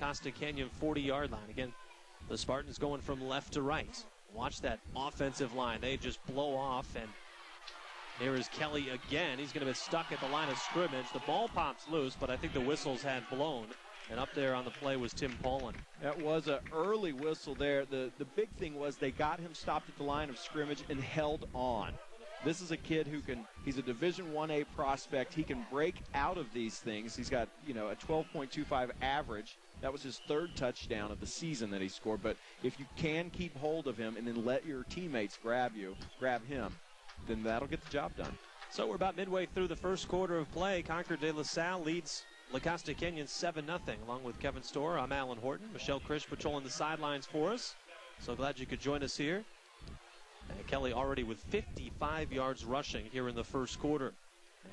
Costa Canyon 40-yard line. Again, the Spartans going from left to right. Watch that offensive line. They just blow off, and here is Kelly again. He's going to be stuck at the line of scrimmage. The ball pops loose, but I think the whistles had blown. And up there on the play was Tim Paulin. That was an early whistle there. The big thing was they got him stopped at the line of scrimmage and held on. This is a kid who he's a Division 1A prospect. He can break out of these things. He's got, a 12.25 average. That was his third touchdown of the season that he scored. But if you can keep hold of him and then let your teammates grab him, then that'll get the job done. So we're about midway through the first quarter of play. Concord de La Salle leads La Costa Canyon 7-0. Along with Kevin Storr, I'm Alan Horton. Michelle Krish patrolling the sidelines for us. So glad you could join us here. And Kelly already with 55 yards rushing here in the first quarter.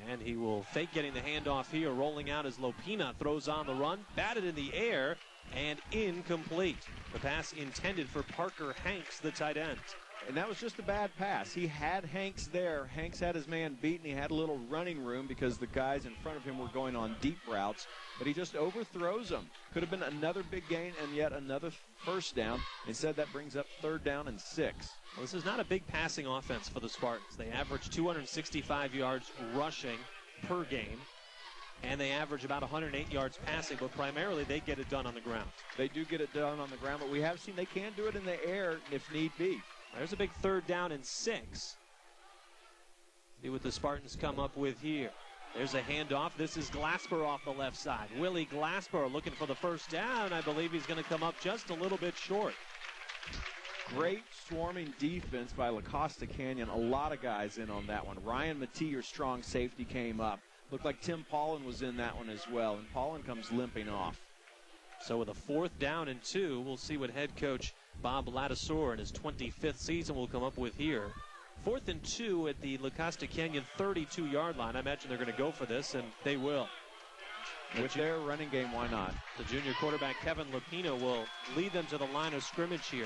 And he will fake getting the handoff here, rolling out as Lopina throws on the run, batted in the air, and incomplete. The pass intended for Parker Hanks, the tight end. And that was just a bad pass. He had Hanks there. Hanks had his man beaten. He had a little running room because the guys in front of him were going on deep routes. But he just overthrows them. Could have been another big gain and yet another first down. Instead, that brings up 3rd down and 6. Well, this is not a big passing offense for the Spartans. They average 265 yards rushing per game. And they average about 108 yards passing, but primarily they get it done on the ground. They do get it done on the ground, but we have seen they can do it in the air if need be. There's a big 3rd down and 6. See what the Spartans come up with here. There's a handoff. This is Glasper off the left side. Willie Glasper looking for the first down. I believe he's going to come up just a little bit short. Great swarming defense by La Costa Canyon. A lot of guys in on that one. Ryan Matee, your strong safety, came up. Looked like Tim Paulin was in that one as well, and Paulin comes limping off. So with a 4th down and 2, we'll see what head coach Bob Ladouceur in his 25th season will come up with here. 4th and 2 at the La Costa Canyon 32-yard line. I imagine they're going to go for this, and they will. With their running game, why not? The junior quarterback Kevin Lupino will lead them to the line of scrimmage here.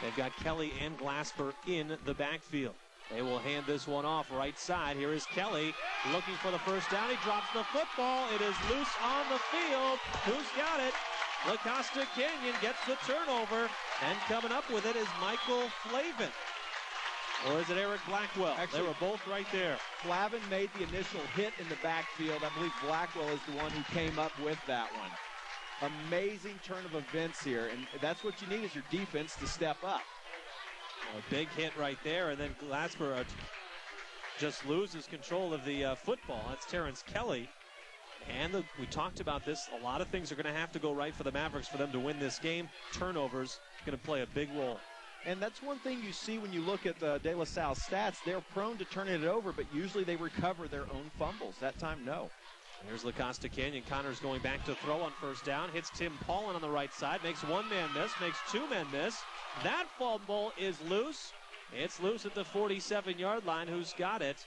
They've got Kelly and Glasper in the backfield. They will hand this one off right side. Here is Kelly looking for the first down. He drops the football. It is loose on the field. Who's got it? La Costa Canyon gets the turnover. And coming up with it is Michael Flavin. Or is it Eric Blackwell? Actually, they were both right there. Flavin made the initial hit in the backfield. I believe Blackwell is the one who came up with that one. Amazing turn of events here. And that's what you need is your defense to step up. A big hit right there, and then Glasper just loses control of the football. That's Terrence Kelly. And we talked about this. A lot of things are going to have to go right for the Mavericks for them to win this game. Turnovers going to play a big role. And that's one thing you see when you look at the De La Salle stats. They're prone to turning it over, but usually they recover their own fumbles. That time, no. Here's La Costa Canyon. Connors going back to throw on first down. Hits Tim Paulin on the right side. Makes one man miss. Makes two men miss. That fumble is loose. It's loose at the 47-yard line. Who's got it?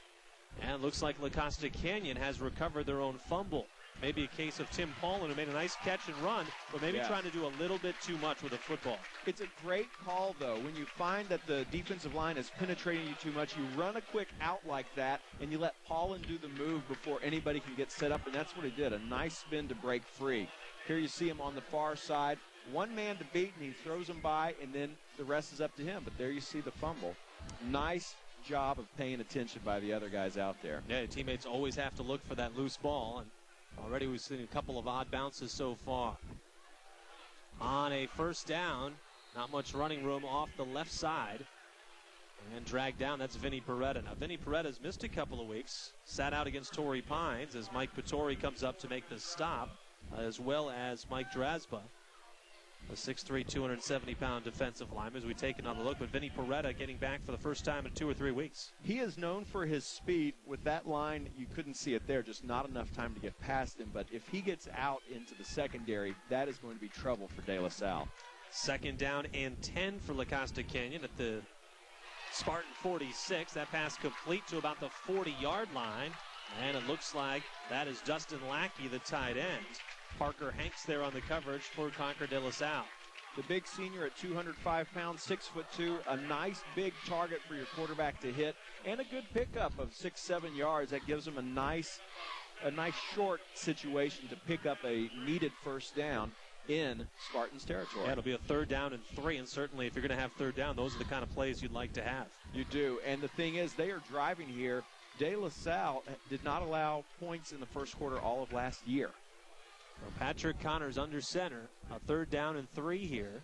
And it looks like La Costa Canyon has recovered their own fumble. Maybe a case of Tim Paulin, who made a nice catch and run, but maybe trying to do a little bit too much with the football. It's a great call, though. When you find that the defensive line is penetrating you too much, you run a quick out like that, and you let Paulin do the move before anybody can get set up, and that's what he did. A nice spin to break free. Here you see him on the far side. One man to beat, and he throws him by, and then the rest is up to him. But there you see the fumble. Nice job of paying attention by the other guys out there. Yeah, teammates always have to look for that loose ball, and already we've seen a couple of odd bounces so far. On a first down, not much running room off the left side. And dragged down, that's Vinny Peretta. Now, Vinny Peretta's missed a couple of weeks. Sat out against Torrey Pines as Mike Pittori comes up to make the stop, as well as Mike Drasba, a 6'3", 270-pound defensive lineman, as we take another look. But Vinny Peretta getting back for the first time in 2 or 3 weeks. He is known for his speed. With that line, you couldn't see it there, just not enough time to get past him. But if he gets out into the secondary, that is going to be trouble for De La Salle. 2nd down and 10 for La Costa Canyon at the Spartan 46. That pass complete to about the 40-yard line. And it looks like that is Dustin Lackey, the tight end. Parker Hanks there on the coverage for Concord de La Salle. The big senior at 205 pounds, 6'2", a nice big target for your quarterback to hit, and a good pickup of 6-7 yards. That gives him a nice short situation to pick up a needed first down. in Spartans territory. Yeah, it'll be a 3rd down and 3, and certainly if you're going to have 3rd down, those are the kind of plays you'd like to have. You do, and the thing is, they are driving here. De La Salle did not allow points in the first quarter all of last year. Well, Patrick Connors under center, a 3rd down and 3 here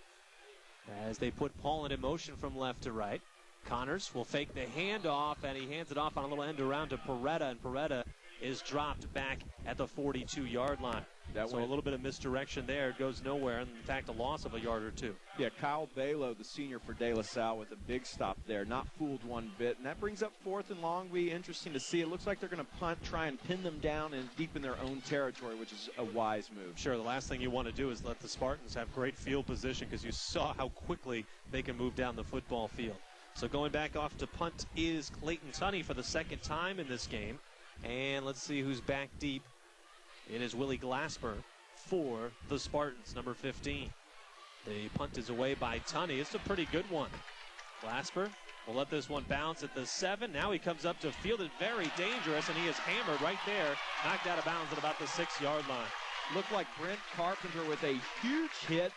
as they put Paulin in motion from left to right. Connors will fake the handoff, and he hands it off on a little end around to Peretta, and Peretta is dropped back at the 42-yard line. So a little bit of misdirection there. It goes nowhere, and in fact, a loss of a yard or two. Yeah, Kyle Balo, the senior for De La Salle, with a big stop there. Not fooled one bit, and that brings up 4th and long. Be interesting to see. It looks like they're going to punt, try and pin them down and deep in their own territory, which is a wise move. Sure, the last thing you want to do is let the Spartans have great field position because you saw how quickly they can move down the football field. So going back off to punt is Clayton Tunney for the 2nd time in this game. And let's see who's back deep. It is Willie Glasper for the Spartans, number 15. The punt is away by Tunney. It's a pretty good one. Glasper will let this one bounce at the 7. Now he comes up to field it, very dangerous, and he is hammered right there, knocked out of bounds at about the 6-yard line. Looked like Brent Carpenter with a huge hit.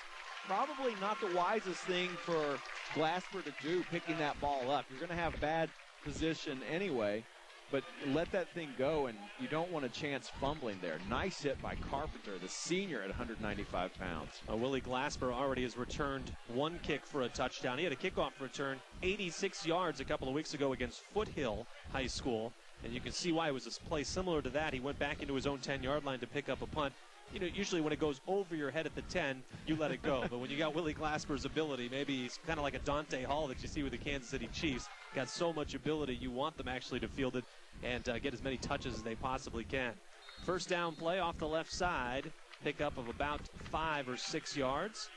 Probably not the wisest thing for Glasper to do, picking that ball up. You're going to have bad position anyway, but let that thing go, and you don't want a chance fumbling there. Nice hit by Carpenter, the senior at 195 pounds. Willie Glasper already has returned 1 kick for a touchdown. He had a kickoff return 86 yards a couple of weeks ago against Foothill High School, and you can see why it was a play similar to that. He went back into his own 10-yard line to pick up a punt. You know, usually when it goes over your head at the 10, you let it go. But when you got Willie Glasper's ability, maybe he's kind of like a Dante Hall that you see with the Kansas City Chiefs. Got so much ability, you want them actually to field it and get as many touches as they possibly can. 1st down play off the left side. Pickup of about 5 or 6 yards.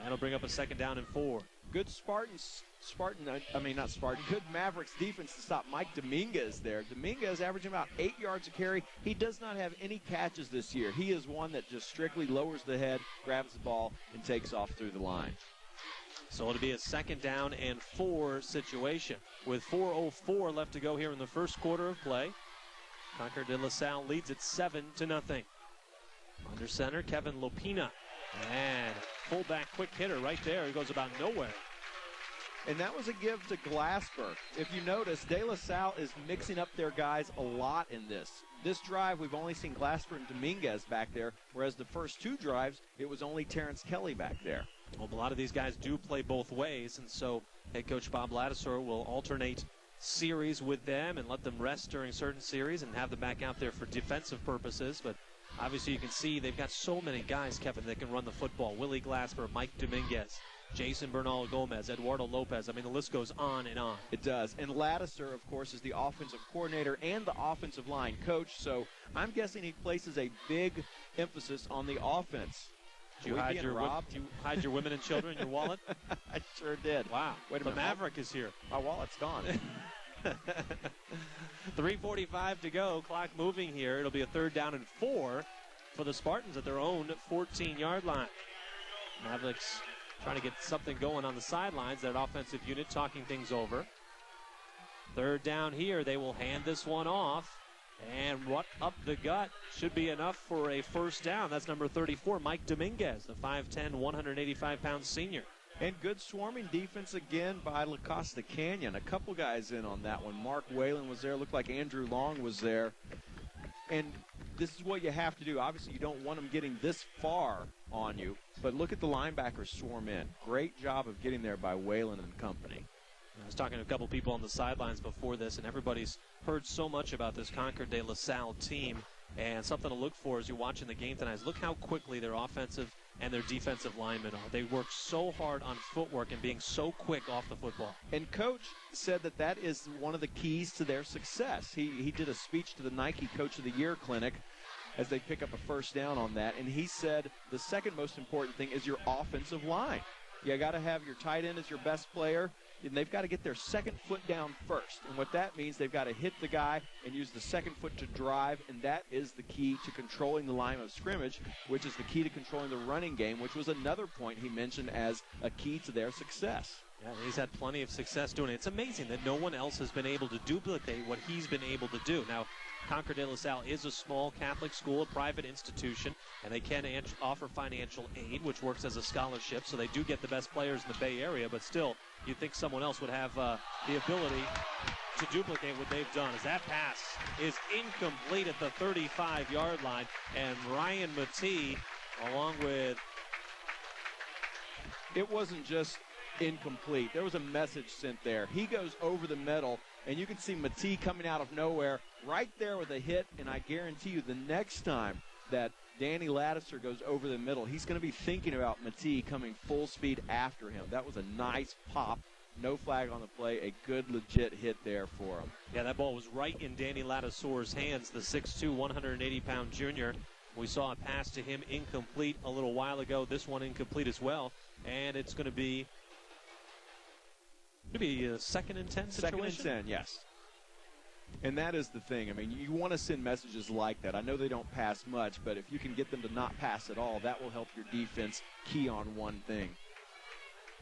That'll bring up a 2nd down and 4. Good good Mavericks defense to stop Mike Dominguez there. Dominguez averaging about 8 yards a carry. He does not have any catches this year. He is one that just strictly lowers the head, grabs the ball, and takes off through the line. So it'll be a 2nd down and 4 situation with 4:04 left to go here in the first quarter of play. Concord de La Salle leads it 7-0. Under center, Kevin Lopina. And fullback quick hitter right there. He goes about nowhere. And that was a give to Glasper. If you notice, De La Salle is mixing up their guys a lot in this. This drive, we've only seen Glasper and Dominguez back there, whereas the first 2 drives, it was only Terrence Kelly back there. Well, a lot of these guys do play both ways, and so head coach Bob Ladouceur will alternate series with them and let them rest during certain series and have them back out there for defensive purposes. But obviously you can see they've got so many guys, Kevin, that can run the football. Willie Glasper, Mike Dominguez, Jason Bernal Gomez, Eduardo Lopez. I mean, the list goes on and on. It does. And Ladouceur, of course, is the offensive coordinator and the offensive line coach. So I'm guessing he places a big emphasis on the offense. Did you hide your women and children in your wallet? I sure did. Wow. Wait a the minute. Maverick is here. My wallet's gone. 3:45 to go. Clock moving here. It'll be a 3rd down and 4 for the Spartans at their own 14-yard line. Mavericks trying to get something going on the sidelines. That offensive unit talking things over. 3rd down here. They will hand this one off. And what up the gut should be enough for a 1st down. That's number 34, Mike Dominguez, the 5'10", 185-pound senior. And good swarming defense again by La Costa Canyon. A couple guys in on that one. Mark Whalen was there. Looked like Andrew Long was there. And this is what you have to do. Obviously, you don't want them getting this far on you. But look at the linebackers swarm in. Great job of getting there by Whalen and company. I was talking to a couple people on the sidelines before this, and everybody's heard so much about this Concord de La Salle team. And something to look for as you're watching the game tonight is look how quickly their offensive and their defensive linemen are. They work so hard on footwork and being so quick off the football. And Coach said that that is one of the keys to their success. He did a speech to the Nike Coach of the Year clinic as they pick up a 1st down on that. And he said the second most important thing is your offensive line. You got to have your tight end as your best player, and they've got to get their second foot down first. And what that means, they've got to hit the guy and use the second foot to drive, and that is the key to controlling the line of scrimmage, which is the key to controlling the running game, which was another point he mentioned as a key to their success. Yeah, he's had plenty of success doing it. It's amazing that no one else has been able to duplicate what he's been able to do. Now, Concord de La Salle is a small Catholic school, a private institution, and they can offer financial aid, which works as a scholarship, so they do get the best players in the Bay Area, but still, you'd think someone else would have the ability to duplicate what they've done. As that pass is incomplete at the 35-yard line, and Ryan Matee, along with... It wasn't just incomplete. There was a message sent there. He goes over the middle, and you can see Matee coming out of nowhere right there with a hit, and I guarantee you the next time that Danny Lattiser goes over the middle, he's going to be thinking about Matee coming full speed after him. That was a nice pop. No flag on the play. A good, legit hit there for him. Yeah, that ball was right in Danny Lattiser's hands, the 6'2", 180-pound junior. We saw a pass to him incomplete a little while ago. This one incomplete as well. And it's going to be a 2nd and 10 situation? 2nd and 10, yes. And that is the thing. I mean, you want to send messages like that. I know they don't pass much, but if you can get them to not pass at all, that will help your defense key on one thing.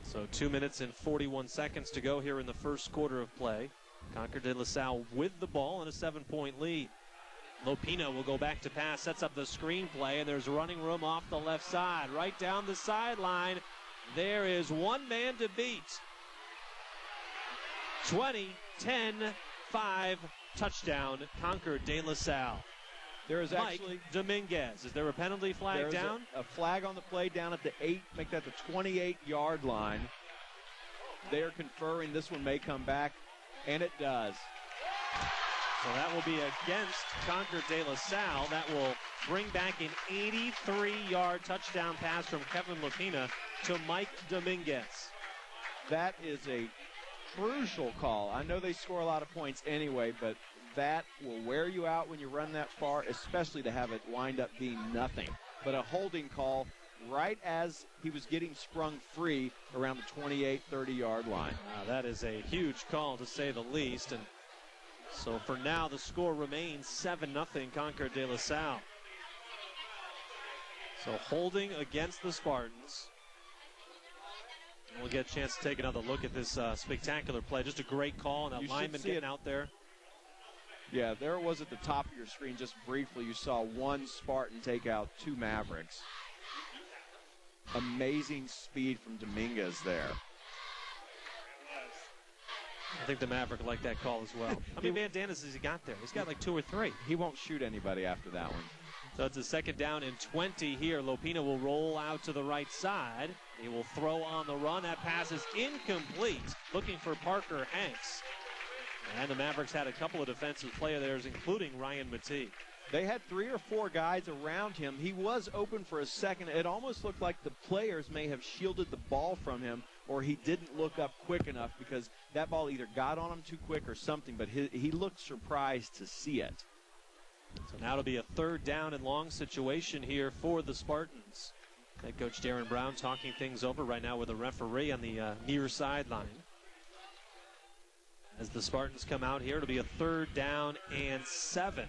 So 2 minutes and 41 seconds to go here in the first quarter of play. Concord de La Salle with the ball and a 7-point lead. Lopino will go back to pass, sets up the screen play, and there's running room off the left side. Right down the sideline, there is one man to beat. 20, 10, 5, touchdown, Concord de La Salle. There is Mike actually Dominguez. Is there a penalty flag down? A flag on the play down at the 8, make that the 28-yard line. They are conferring this one may come back, and it does. So that will be against Concord de La Salle. That will bring back an 83-yard touchdown pass from Kevin Lopina to Mike Dominguez. That is a crucial call. I know they score a lot of points anyway, but that will wear you out when you run that far, especially to have it wind up being nothing. But a holding call right as he was getting sprung free around the 28, 30-yard line. That is a huge call, to say the least. And so for now, the score remains 7-0 Concord de La Salle. So holding against the Spartans. We'll get a chance to take another look at this spectacular play. Just a great call, and that lineman getting out there. Yeah, there it was at the top of your screen just briefly. You saw one Spartan take out 2 Mavericks. Amazing speed from Dominguez there. I think the Maverick liked that call as well. How many bandanas has he got there? He's got like 2 or 3. He won't shoot anybody after that one. So it's a 2nd down and 20 here. Lopina will roll out to the right side. He will throw on the run. That pass is incomplete. Looking for Parker Hanks. And the Mavericks had a couple of defensive players, including Ryan Matee. They had 3 or 4 guys around him. He was open for a second. It almost looked like the players may have shielded the ball from him, or he didn't look up quick enough because that ball either got on him too quick or something, but he looked surprised to see it. So now it'll be a 3rd down and long situation here for the Spartans. Head coach Darren Brown talking things over right now with the referee on the near sideline. As the Spartans come out here, it'll be a 3rd down and 7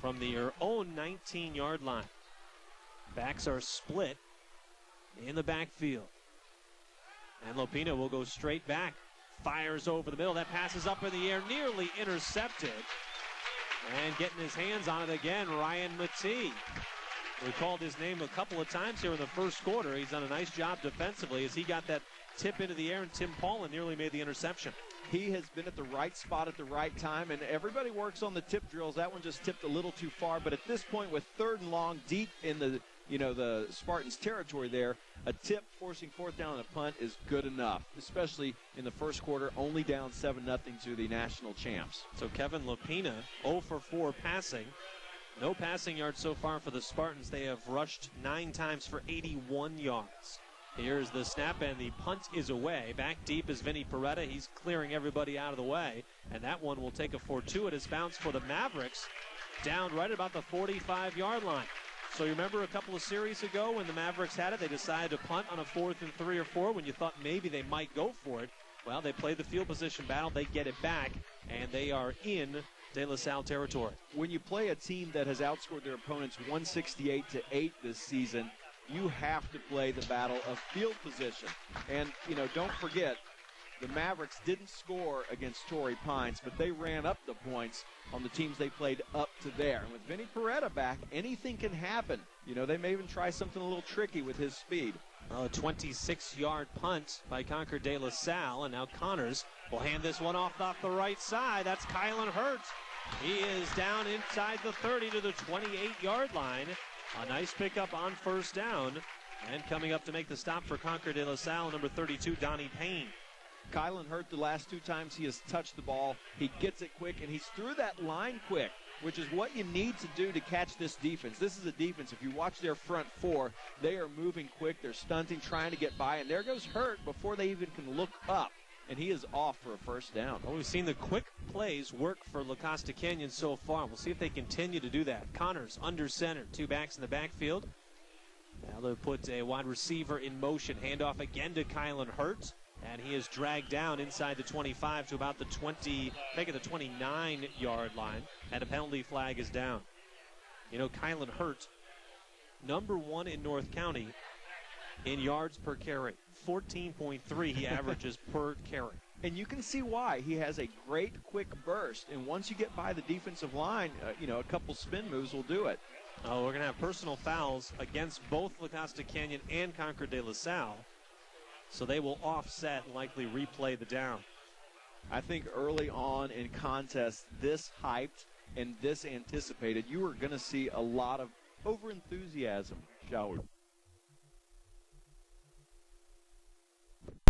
from their own 19-yard line. Backs are split in the backfield. And Lopino will go straight back. Fires over the middle. That pass is up in the air, nearly intercepted. And getting his hands on it again, Ryan Matee. We called his name a couple of times here in the first quarter. He's done a nice job defensively as he got that tip into the air, and Tim Paulin nearly made the interception. He has been at the right spot at the right time, and everybody works on the tip drills. That one just tipped a little too far, but at this point with 3rd and long deep in the Spartans territory there, a tip forcing 4th down and a punt is good enough, especially in the first quarter, only down 7-0 to the national champs. So Kevin Lopina, 0 for 4 passing. No passing yards so far for the Spartans. They have rushed 9 times for 81 yards. Here's the snap, and the punt is away. Back deep is Vinny Peretta. He's clearing everybody out of the way, and that one will take a fortuitous bounce for the Mavericks down right about the 45-yard line. So you remember a couple of series ago when the Mavericks had it, they decided to punt on a 4th and 3 or 4 when you thought maybe they might go for it. Well, they played the field position battle. They get it back, and they are in De La Salle territory. When you play a team that has outscored their opponents 168-8 this season, you have to play the battle of field position. And, don't forget, the Mavericks didn't score against Torrey Pines, but they ran up the points on the teams they played up to there. And with Vinny Peretta back, anything can happen. You know, they may even try something a little tricky with his speed. A 26-yard punt by Concord de La Salle, and now Connors will hand this one off the right side. That's Kylan Hurt. He is down inside the 30 to the 28-yard line. A nice pickup on first down. And coming up to make the stop for Concord de La Salle, number 32, Donnie Payne. Kylan Hurt, the last 2 times he has touched the ball, he gets it quick, and he's through that line quick, which is what you need to do to catch this defense. This is a defense, if you watch their front 4, they are moving quick, they're stunting, trying to get by, and there goes Hurt before they even can look up, and he is off for a first down. Well, we've seen the quick plays work for La Costa Canyon so far. We'll see if they continue to do that. Connors under center, 2 backs in the backfield. Now they'll put a wide receiver in motion. Handoff again to Kylan Hurt. And he is dragged down inside the 25 to about the 29-yard line. And a penalty flag is down. You know, Kylan Hurt, number 1 in North County in yards per carry. 14.3 he averages per carry. And you can see why. He has a great quick burst. And once you get by the defensive line, a couple spin moves will do it. Oh, we're going to have personal fouls against both La Costa Canyon and Concord de La Salle. So they will offset and likely replay the down. I think early on in contests, this hyped and this anticipated, you are going to see a lot of over-enthusiasm, shall we?